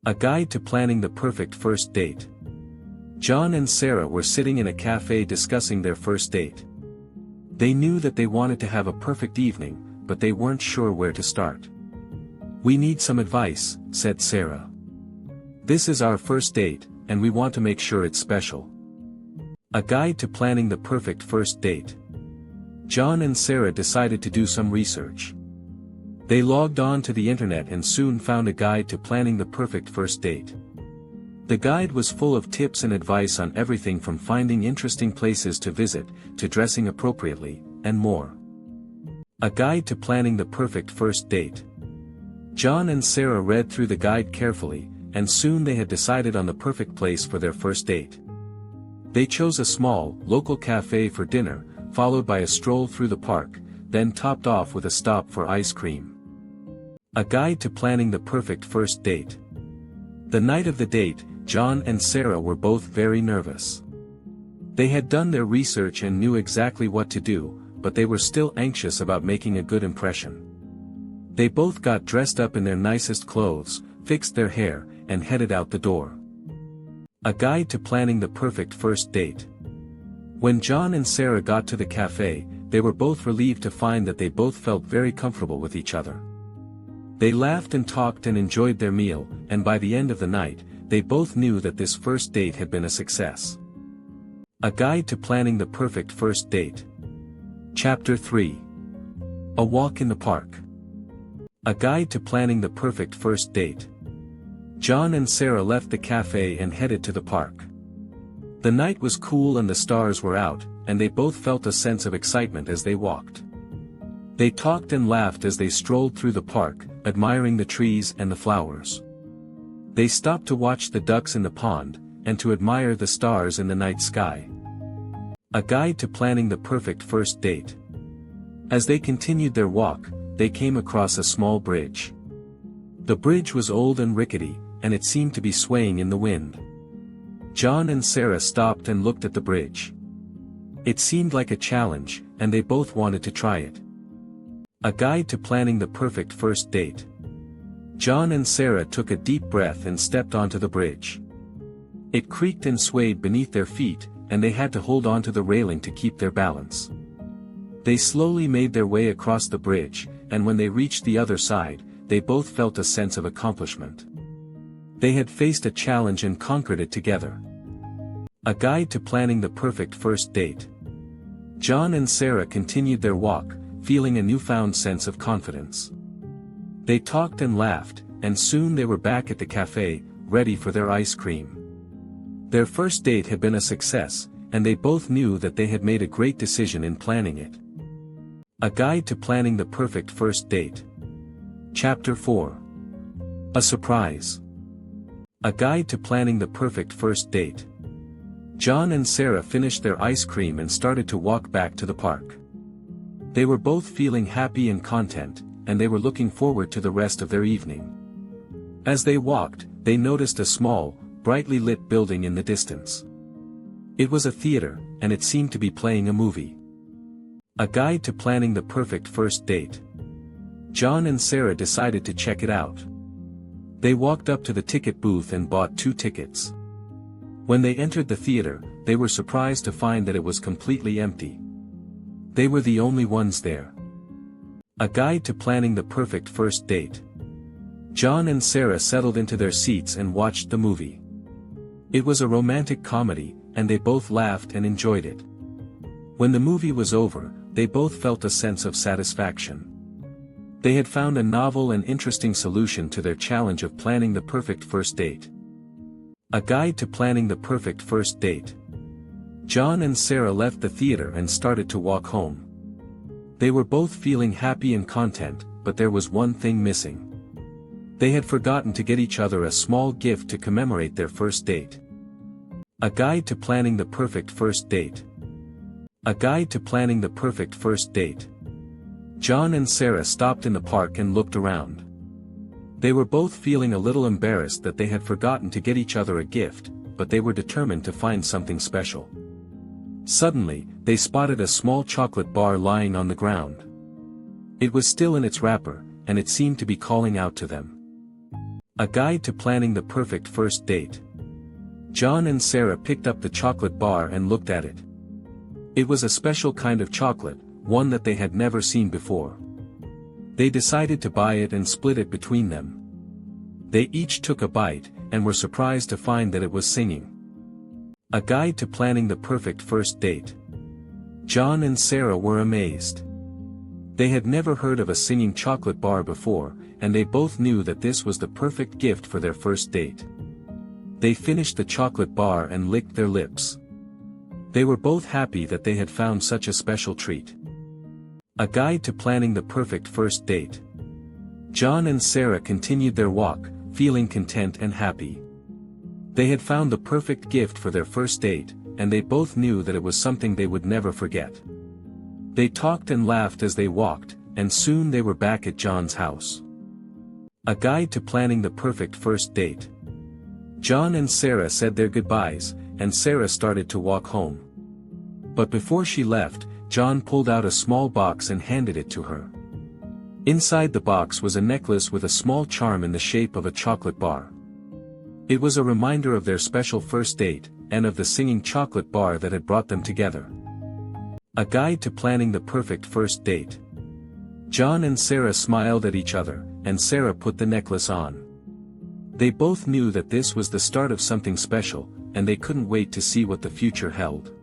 A guide to planning the perfect first date. John and Sarah were sitting in a cafe discussing their first date. They knew that they wanted to have a perfect evening, but they weren't sure where to start. "We need some advice," said Sarah. "This is our first date, and we want to make sure it's special." A guide to planning the perfect first date. John and Sarah decided to do some research. They logged on to the internet and soon found a guide to planning the perfect first date. The guide was full of tips and advice on everything from finding interesting places to visit, to dressing appropriately, and more. A guide to planning the perfect first date. John and Sarah read through the guide carefully, and soon they had decided on the perfect place for their first date. They chose a small, local cafe for dinner, followed by a stroll through the park, then topped off with a stop for ice cream. A guide to planning the perfect first date. The night of the date, John and Sarah were both very nervous. They had done their research and knew exactly what to do, but they were still anxious about making a good impression. They both got dressed up in their nicest clothes, fixed their hair, and headed out the door. A guide to planning the perfect first date. When John and Sarah got to the cafe, they were both relieved to find that they both felt very comfortable with each other. They laughed and talked and enjoyed their meal, and by the end of the night, they both knew that this first date had been a success. A guide to planning the perfect first date. Chapter 3. A walk in the park. A guide to planning the perfect first date. John and Sarah left the cafe and headed to the park. The night was cool and the stars were out, and they both felt a sense of excitement as they walked. They talked and laughed as they strolled through the park, admiring the trees and the flowers. They stopped to watch the ducks in the pond, and to admire the stars in the night sky. A guide to planning the perfect first date. As they continued their walk, they came across a small bridge. The bridge was old and rickety, and it seemed to be swaying in the wind. John and Sarah stopped and looked at the bridge. It seemed like a challenge, and they both wanted to try it. A guide to planning the perfect first date. John and Sarah took a deep breath and stepped onto the bridge. It creaked and swayed beneath their feet, and they had to hold onto the railing to keep their balance. They slowly made their way across the bridge, and when they reached the other side, they both felt a sense of accomplishment. They had faced a challenge and conquered it together. A guide to planning the perfect first date. John and Sarah continued their walk, feeling a newfound sense of confidence. They talked and laughed, and soon they were back at the cafe, ready for their ice cream. Their first date had been a success, and they both knew that they had made a great decision in planning it. A guide to planning the perfect first date. Chapter 4. A surprise. A guide to planning the perfect first date. John and Sarah finished their ice cream and started to walk back to the park. They were both feeling happy and content, and they were looking forward to the rest of their evening. As they walked, they noticed a small, brightly lit building in the distance. It was a theater, and it seemed to be playing a movie. A guide to planning the perfect first date. John and Sarah decided to check it out. They walked up to the ticket booth and bought 2 tickets. When they entered the theater, they were surprised to find that it was completely empty. They were the only ones there. A guide to planning the perfect first date. John and Sarah settled into their seats and watched the movie. It was a romantic comedy, and they both laughed and enjoyed it. When the movie was over, they both felt a sense of satisfaction. They had found a novel and interesting solution to their challenge of planning the perfect first date. A guide to planning the perfect first date. John and Sarah left the theater and started to walk home. They were both feeling happy and content, but there was one thing missing. They had forgotten to get each other a small gift to commemorate their first date. A guide to planning the perfect first date. A guide to planning the perfect first date. John and Sarah stopped in the park and looked around. They were both feeling a little embarrassed that they had forgotten to get each other a gift, but they were determined to find something special. Suddenly, they spotted a small chocolate bar lying on the ground. It was still in its wrapper, and it seemed to be calling out to them. A guide to planning the perfect first date. John and Sarah picked up the chocolate bar and looked at it. It was a special kind of chocolate, one that they had never seen before. They decided to buy it and split it between them. They each took a bite, and were surprised to find that it was singing. A guide to planning the perfect first date. John and Sarah were amazed. They had never heard of a singing chocolate bar before, and they both knew that this was the perfect gift for their first date. They finished the chocolate bar and licked their lips. They were both happy that they had found such a special treat. A guide to planning the perfect first date. John and Sarah continued their walk, feeling content and happy. They had found the perfect gift for their first date, and they both knew that it was something they would never forget. They talked and laughed as they walked, and soon they were back at John's house. A guide to planning the perfect first date. John and Sarah said their goodbyes, and Sarah started to walk home. But before she left, John pulled out a small box and handed it to her. Inside the box was a necklace with a small charm in the shape of a chocolate bar. It was a reminder of their special first date, and of the singing chocolate bar that had brought them together. A guide to planning the perfect first date. John and Sarah smiled at each other, and Sarah put the necklace on. They both knew that this was the start of something special, and they couldn't wait to see what the future held.